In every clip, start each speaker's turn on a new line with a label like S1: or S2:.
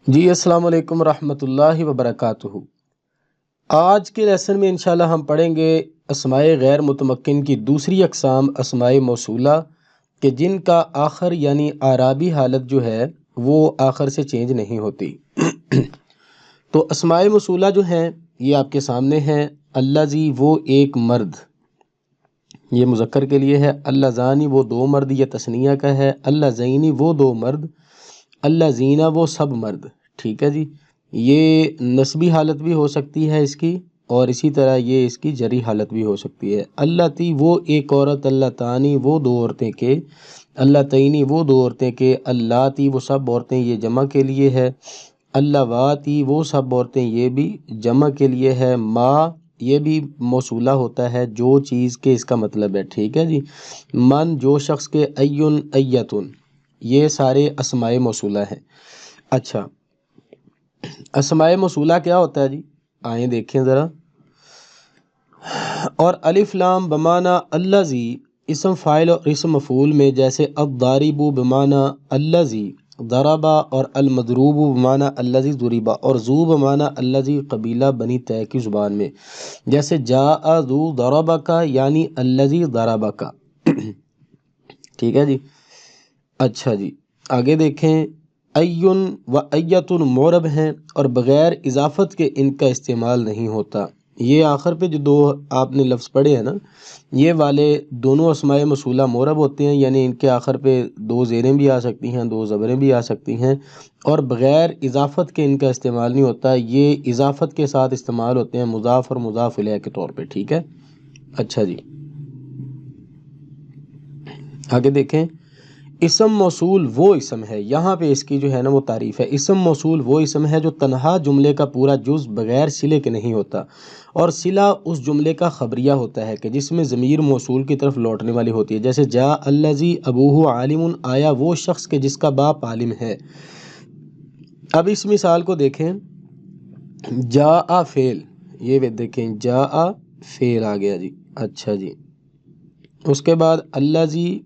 S1: جی السلام علیکم ورحمۃ اللہ وبرکاتہ۔ آج کے لیسن میں انشاءاللہ ہم پڑھیں گے اسماء غیر متمکن کی دوسری اقسام اسماء موصولہ کہ جن کا آخر یعنی اعرابی حالت جو ہے وہ آخر سے چینج نہیں ہوتی۔ تو اسماء موصولہ جو ہیں یہ آپ کے سامنے ہیں۔ الذی وہ ایک مرد، یہ مذکر کے لیے ہے۔ اللذانی وہ دو مرد، یہ تثنیہ کا ہے۔ اللذینی وہ دو مرد۔ الذین وہ سب مرد، ٹھیک ہے جی۔ یہ نسبی حالت بھی ہو سکتی ہے اس کی، اور اسی طرح یہ اس کی جری حالت بھی ہو سکتی ہے۔ اللتی وہ ایک عورت، اللتانی وہ دو عورتیں کے، اللتینی وہ دو عورتیں کے، اللاتی وہ سب عورتیں، یہ جمع کے لیے ہے۔ اللواتی وہ سب عورتیں، یہ بھی جمع کے لیے ہے۔ ما یہ بھی موصولہ ہوتا ہے جو چیز کے اس کا مطلب ہے، ٹھیک ہے جی۔ من جو شخص کے، ایون ایتن، یہ سارے اسماء موصولہ ہیں۔ اچھا، اسماء موصولہ کیا ہوتا ہے جی؟ آئیں دیکھیں ذرا۔ اور الف لام بمعنی الذی اسم فاعل اور اسم مفعول میں، جیسے الضارب بمعنی الذی ضربا، اور المضروب بمعنی الذی ضربا، اور ذو بمعنی الذی قبیلہ بنی طے کی زبان میں، جیسے جاء ذو ضربک یعنی الذی ضربک، ٹھیک ہے جی۔ اچھا جی، آگے دیکھیں۔ ایون و ایتن معرب ہیں اور بغیر اضافت کے ان کا استعمال نہیں ہوتا۔ یہ آخر پہ جو دو آپ نے لفظ پڑھے ہیں نا، یہ والے دونوں اسماء موصولہ معرب ہوتے ہیں، یعنی ان کے آخر پہ دو زیریں بھی آ سکتی ہیں، دو زبریں بھی آ سکتی ہیں، اور بغیر اضافت کے ان کا استعمال نہیں ہوتا۔ یہ اضافت کے ساتھ استعمال ہوتے ہیں، مضاف اور مضاف الیہ کے طور پہ، ٹھیک ہے۔ اچھا جی، آگے دیکھیں۔ اسم موصول وہ اسم ہے، یہاں پہ اس کی جو ہے نا وہ تعریف ہے۔ اسم موصول وہ اسم ہے جو تنہا جملے کا پورا جز بغیر صلے کے نہیں ہوتا، اور صلہ اس جملے کا خبریہ ہوتا ہے کہ جس میں ضمیر موصول کی طرف لوٹنے والی ہوتی ہے، جیسے جاء الذی ابوہ عالم، آیا وہ شخص کے جس کا باپ عالم ہے۔ اب اس مثال کو دیکھیں۔ جاء فعل، یہ دیکھیں جاء فعل آ گیا جی۔ اچھا جی، اس کے بعد الذی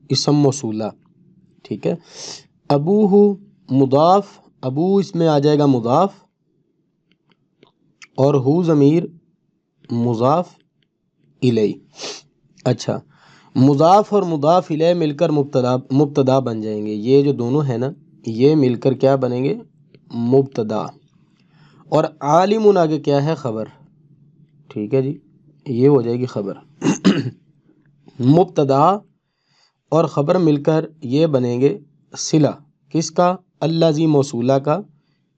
S1: اسم موصولہ، ٹھیک ہے۔ ابوہ مضاف، ابو اس میں آ جائے گا مضاف، اور ہو ضمیر مضاف الیہ۔ اچھا، مضاف اور مضاف الیہ مل کر مبتدا بن جائیں گے۔ یہ جو دونوں ہیں نا، یہ مل کر کیا بنیں گے؟ مبتدا۔ اور عالم آگے کیا ہے؟ خبر، ٹھیک ہے جی، یہ ہو جائے گی خبر۔ مبتدا اور خبر مل کر یہ بنیں گے صلہ، کس کا؟ الذی موصولہ کا،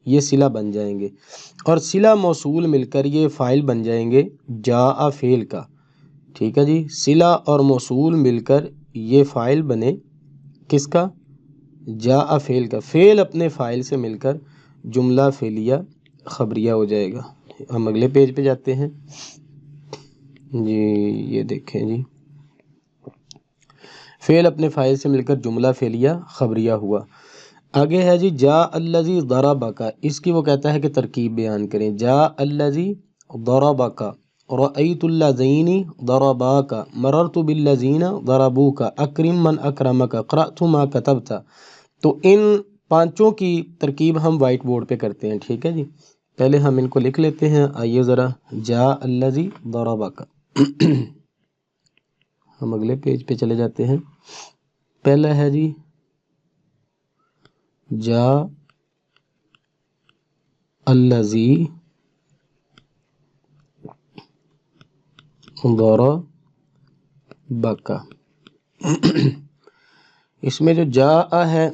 S1: یہ صلہ بن جائیں گے۔ اور صلہ موصول مل کر یہ فاعل بن جائیں گے جاء فعل کا، ٹھیک ہے جی۔ صلہ اور موصول مل کر یہ فاعل بنے کس کا؟ جاء فعل کا۔ فعل اپنے فاعل سے مل کر جملہ فعلیہ خبریہ ہو جائے گا۔ ہم اگلے پیج پہ جاتے ہیں جی، یہ دیکھیں جی، فعل اپنے فاعل سے مل کر جملہ فعلیہ خبریہ ہوا۔ آگے ہے جی جاء الذی ضربک، اس کی وہ کہتا ہے کہ ترکیب بیان کریں۔ جاء الذی ضربک، رأیت اللذین ضرباک، مررت بالذین ضربوک، اکرم من اکرمک، قرأت ما کتبت۔ تو ان پانچوں کی ترکیب ہم وائٹ بورڈ پہ کرتے ہیں، ٹھیک ہے جی۔ پہلے ہم ان کو لکھ لیتے ہیں، آئیے ذرا۔ جاء الذی ضربک، ہم اگلے پیج پہ چلے جاتے ہیں۔ پہلا ہے جی جاء الذی ضربک، اس میں جو جاء ہے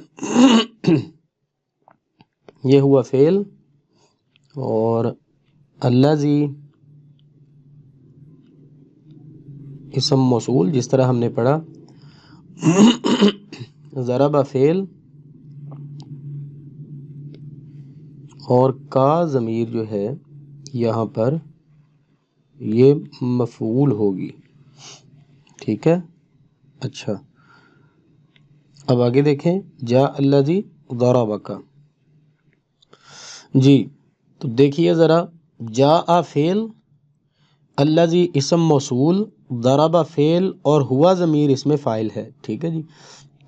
S1: یہ ہوا فعل، اور الذی اسم موصول جس طرح ہم نے پڑھا، ضرب فعل، اور کا ضمیر جو ہے یہاں پر یہ مفعول ہوگی، ٹھیک ہے۔ اچھا، اب آگے دیکھیں۔ جاء الذی ضربک، جی تو دیکھیے ذرا، جاء فعل، الذی اسم موصول، ضرب فعل، اور ہوا ضمیر اس میں فاعل ہے، ٹھیک ہے جی۔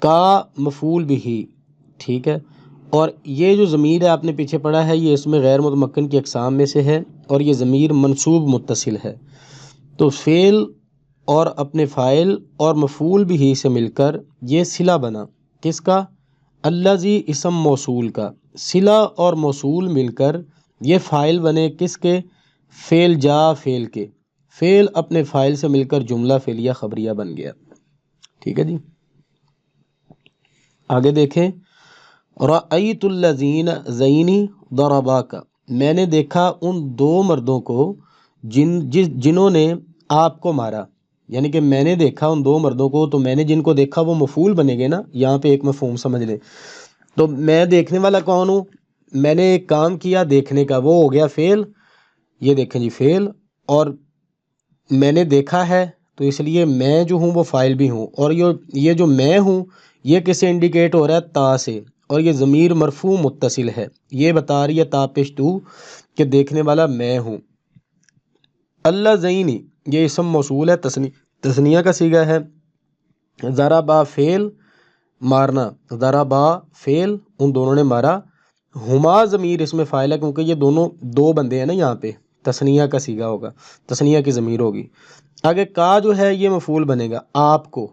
S1: کا مفعول بھی، ٹھیک ہے، اور یہ جو ضمیر ہے آپ نے پیچھے پڑھا ہے یہ اس میں غیر متمکن کی اقسام میں سے ہے، اور یہ ضمیر منصوب متصل ہے۔ تو فعل اور اپنے فاعل اور مفعول بھی سے مل کر یہ صلہ بنا، کس کا؟ الذی اسم موصول کا۔ صلہ اور موصول مل کر یہ فاعل بنے، کس کے؟ فعل جا فعل کے۔ فعل اپنے فاعل سے مل کر جملہ فعلیہ خبریہ بن گیا۔ ٹھیک ہے جی، آگے دیکھیں۔ رأیت الذین زینی ضرباک، میں نے دیکھا ان دو مردوں کو جنہوں نے آپ کو مارا، یعنی کہ میں نے دیکھا ان دو مردوں کو، تو میں نے جن کو دیکھا وہ مفعول بنے گے نا، یہاں پہ ایک مفہوم سمجھ لیں۔ تو میں دیکھنے والا کون ہوں؟ میں نے ایک کام کیا دیکھنے کا، وہ ہو گیا فعل، یہ دیکھیں جی فعل، اور میں نے دیکھا ہے تو اس لیے میں جو ہوں وہ فاعل بھی ہوں، اور یہ جو میں ہوں یہ کسے انڈیکیٹ ہو رہا ہے؟ تا سے، اور یہ ضمیر مرفوع متصل ہے، یہ بتا رہی ہے تا پیش تو کہ دیکھنے والا میں ہوں۔ اللہ زینی یہ اسم موصول ہے، تثنیہ کا صیغہ ہے۔ ضربا فعل مارنا، ضربا فعل ان دونوں نے مارا، ہما ضمیر اس میں فاعل ہے کیونکہ یہ دونوں دو بندے ہیں نا، یہاں پہ تثنیہ کا صیغہ ہوگا، تثنیہ کی ضمیر ہوگی۔ آگے کا جو ہے یہ مفعول بنے گا آپ کو،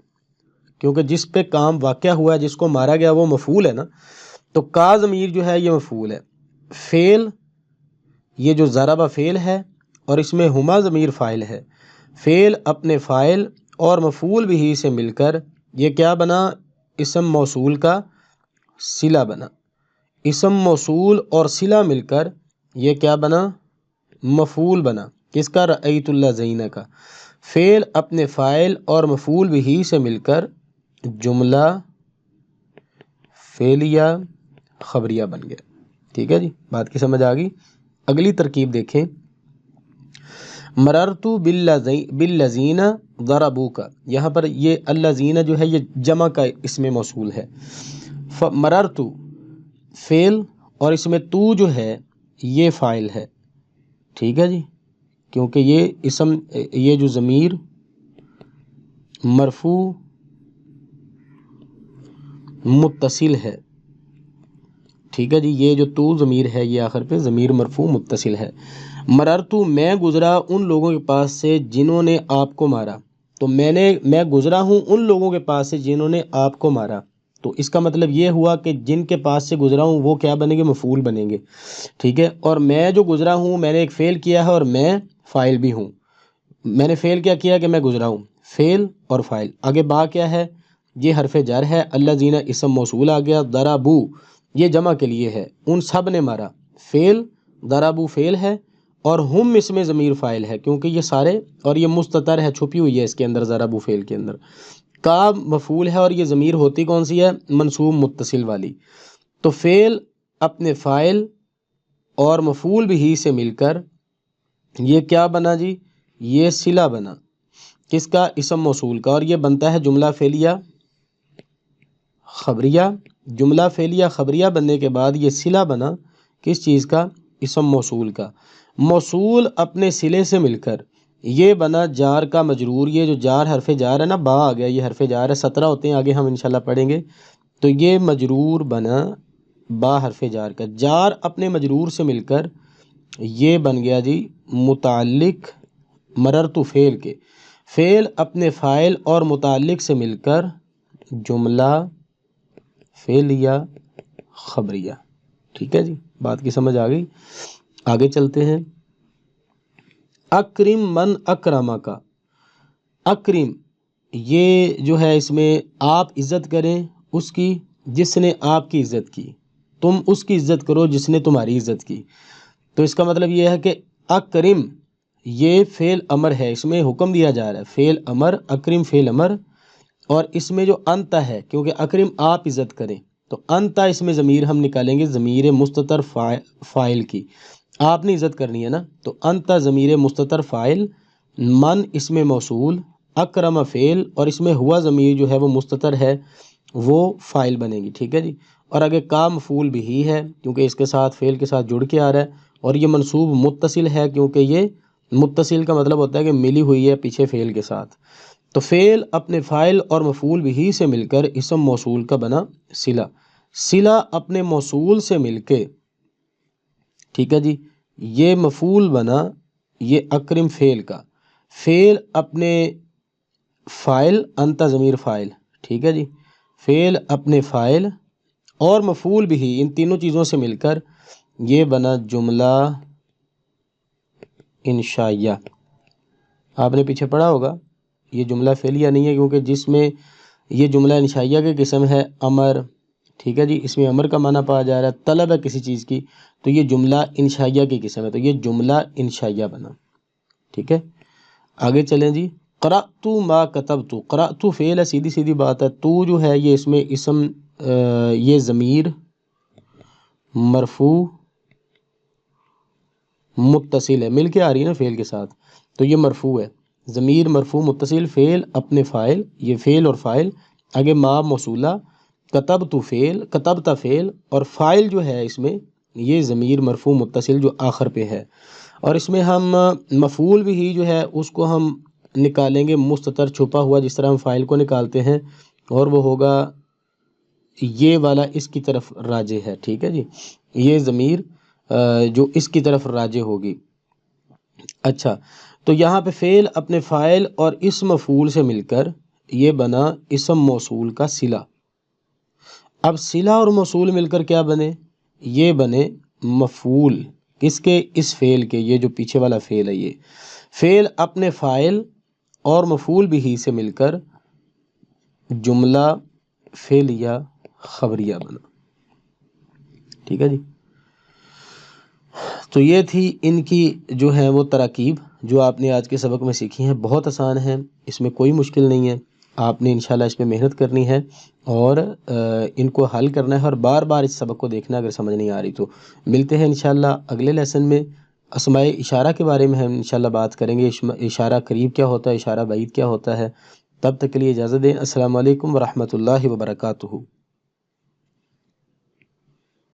S1: کیونکہ جس پہ کام واقع ہوا ہے، جس کو مارا گیا وہ مفعول ہے نا، تو کا ضمیر جو ہے یہ مفعول ہے۔ فعل یہ جو ضربہ فعل ہے اور اس میں ہما ضمیر فاعل ہے، فعل اپنے فاعل اور مفعول بھی سے مل کر یہ کیا بنا؟ اسم موصول کا صلہ بنا۔ اسم موصول اور صلہ مل کر یہ کیا بنا؟ مفعول بنا، کس کا؟ رأیت اللہ زینہ کا۔ فعل اپنے فاعل اور مفعول بھی سے مل کر جملہ فعلیہ خبریہ بن گیا۔ ٹھیک ہے جی، بات کی سمجھ آ گئی؟ اگلی ترکیب دیکھیں۔ مررت بالذین ضربوک، یہاں پر یہ الذین جو ہے یہ جمع کا اسم موصول ہے۔ مررت فعل اور اس میں تو جو ہے یہ فاعل ہے، ٹھیک ہے جی، کیونکہ یہ جو ضمیر مرفوع متصل ہے، ٹھیک ہے جی، یہ جو تو ضمیر ہے یہ آخر پہ ضمیر مرفوع متصل ہے۔ مررتو میں گزرا ان لوگوں کے پاس سے جنہوں نے آپ کو مارا، تو میں گزرا ہوں ان لوگوں کے پاس سے جنہوں نے آپ کو مارا، تو اس کا مطلب یہ ہوا کہ جن کے پاس سے گزرا ہوں وہ کیا بنیں گے؟ مفعول بنیں گے، ٹھیک ہے۔ اور میں جو گزرا ہوں میں نے ایک فعل کیا ہے اور میں فاعل بھی ہوں۔ میں نے فعل کیا کیا کہ میں گزرا ہوں، فعل اور فاعل۔ آگے با کیا ہے؟ یہ حرف جر ہے، الذین اسم موصول آ گیا، ضربو یہ جمع کے لیے ہے، ان سب نے مارا، فعل ضربو فعل ہے اور ہم اس میں ضمیر فاعل ہے کیونکہ یہ سارے، اور یہ مستتر ہے، چھپی ہوئی ہے اس کے اندر، ضربو فعل کے اندر۔ کا مفعول ہے اور یہ ضمیر ہوتی کون سی ہے؟ منصوب متصل والی۔ تو فعل اپنے فاعل اور مفعول بھی سے مل کر یہ کیا بنا جی؟ یہ صلہ بنا، کس کا؟ اسم موصول کا، اور یہ بنتا ہے جملہ فعلیہ خبریہ۔ جملہ فعلیہ خبریہ بننے کے بعد یہ صلہ بنا، کس چیز کا؟ اسم موصول کا۔ موصول اپنے صلے سے مل کر یہ بنا جار کا مجرور، یہ جو جار حرف جار ہے نا، با آ گیا، یہ حرف جار ہے، 17 ہوتے ہیں، آگے ہم انشاءاللہ پڑھیں گے۔ تو یہ مجرور بنا با حرف جار کا، جار اپنے مجرور سے مل کر یہ بن گیا جی متعلق مررتو فعل کے، فعل اپنے فاعل اور متعلق سے مل کر جملہ فعلیہ خبریہ۔ ٹھیک ہے جی، بات کی سمجھ آ گئی؟ آگے چلتے ہیں۔ اکرم من اکرما کا، اکرم یہ جو ہے اس میں آپ عزت کریں اس کی جس نے آپ کی عزت کی، تم اس کی عزت کرو جس نے تمہاری عزت کی۔ تو اس کا مطلب یہ ہے کہ اکرم یہ فعل امر ہے، اس میں حکم دیا جا رہا ہے، فعل امر، اکرم فعل امر، اور اس میں جو انت ہے، کیونکہ اکرم آپ عزت کریں، تو انت اس میں ضمیر ہم نکالیں گے، ضمیر مستتر فاعل کی، آپ نے عزت کرنی ہے نا، تو انت ضمیر مستتر فاعل، من اس میں موصول، اکرم فعل، اور اس میں ہوا ضمیر جو ہے وہ مستتر ہے، وہ فاعل بنے گی، ٹھیک ہے جی۔ اور آگے کا مفعول بھی ہے کیونکہ اس کے ساتھ فعل کے ساتھ جڑ کے آ رہا ہے، اور یہ منصوب متصل ہے کیونکہ یہ متصل کا مطلب ہوتا ہے کہ ملی ہوئی ہے پیچھے فعل کے ساتھ۔ تو فعل اپنے فاعل اور مفعول بھی سے مل کر اسم موصول کا بنا صلہ، صلہ اپنے موصول سے مل کے، ٹھیک ہے جی، یہ مفعول بنا، یہ اکرم فعل کا، فعل اپنے فاعل، انت ضمیر فاعل، ٹھیک ہے جی، فعل اپنے فاعل اور مفعول بھی، ان تینوں چیزوں سے مل کر یہ بنا جملہ انشائیہ۔ آپ نے پیچھے پڑھا ہوگا یہ جملہ فعلیہ نہیں ہے، کیونکہ جس میں یہ جملہ انشائیہ کی قسم ہے امر، ٹھیک ہے جی، اس میں امر کا معنی پایا جا رہا ہے، طلب ہے کسی چیز کی، تو یہ جملہ انشائیہ کی قسم ہے، تو یہ جملہ انشائیہ بنا، ٹھیک ہے۔ آگے چلیں جی، قرأت ما کتبت، قرأت فعل ہے، سیدھی سیدھی بات ہے، تو جو ہے یہ اس میں اسم، یہ ضمیر مرفوع متصل ہے، مل کے آ رہی ہے نا فعل کے ساتھ، تو یہ مرفوع ہے، ضمیر مرفوع متصل، فعل اپنے فاعل، یہ فعل اور فاعل، آگے ما موصولہ، کتبت فعل، کتبت فعل، اور فاعل جو ہے اس میں یہ ضمیر مرفوع متصل جو آخر پہ ہے، اور اس میں ہم مفعول بھی جو ہے اس کو ہم نکالیں گے مستتر چھپا ہوا، جس طرح ہم فاعل کو نکالتے ہیں، اور وہ ہوگا یہ والا اس کی طرف راجع ہے، ٹھیک ہے جی، یہ ضمیر جو اس کی طرف راجع ہوگی۔ اچھا، تو یہاں پہ فعل اپنے فاعل اور اس مفعول سے مل کر یہ بنا اسم موصول کا صلہ۔ اب صلہ اور موصول مل کر کیا بنے؟ یہ بنے مفعول، کس کے؟ اس فعل کے، یہ جو پیچھے والا فعل ہے، یہ فعل اپنے فاعل اور مفعول بھی سے مل کر جملہ فعلیہ خبریہ بنا، ٹھیک ہے جی۔ تو یہ تھی ان کی جو ہے وہ تراکیب جو آپ نے آج کے سبق میں سیکھی ہیں، بہت آسان ہیں، اس میں کوئی مشکل نہیں ہے، آپ نے انشاءاللہ اس میں محنت کرنی ہے اور ان کو حل کرنا ہے، اور بار بار اس سبق کو دیکھنا، اگر سمجھ نہیں آ رہی تو۔ ملتے ہیں انشاءاللہ اگلے لیسن میں، اسماء اشارہ کے بارے میں ہم انشاءاللہ بات کریں گے، اشارہ قریب کیا ہوتا ہے، اشارہ بعید کیا ہوتا ہے۔ تب تک کے لیے اجازت دیں، السلام علیکم ورحمۃ اللہ وبرکاتہ۔